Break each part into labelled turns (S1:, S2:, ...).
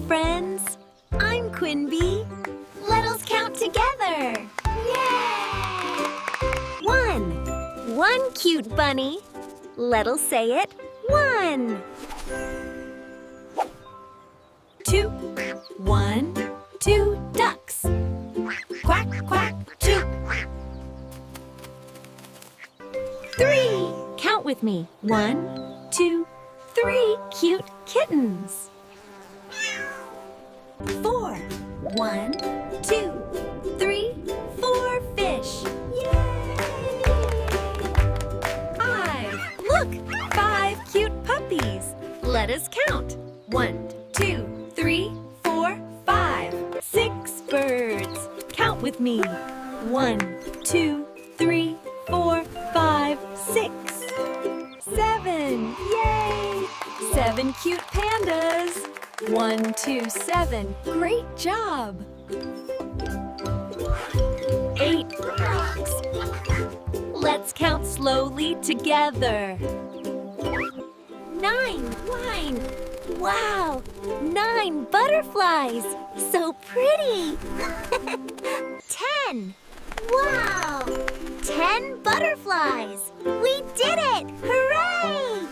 S1: friends! I'm Quin Bee. Let us count together! Yay! 1. One cute bunny. Let us say it. 1. 2. 1, 2 ducks. Quack, quack, 2. 3. Count with me. 1, 2, 3 cute kittens. 4. 1, 2, 3, 4 fish. Yay! 5. Look, 5 cute puppies. Let us count. 1, 2, 3, 4, 5. 6 birds. Count with me. 1, 2, 3, 4, 5, 6. 7. Yay! 7 cute pandas. 1, 2, 7. Great job! 8 frogs. Let's count slowly together. 9. Wow! 9 butterflies! So pretty! 10. Wow! 10 butterflies! We did it! Hooray!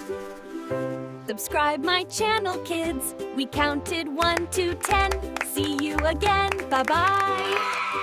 S1: Subscribe my channel, kids. We counted 1 to 10. See you again. Bye-bye.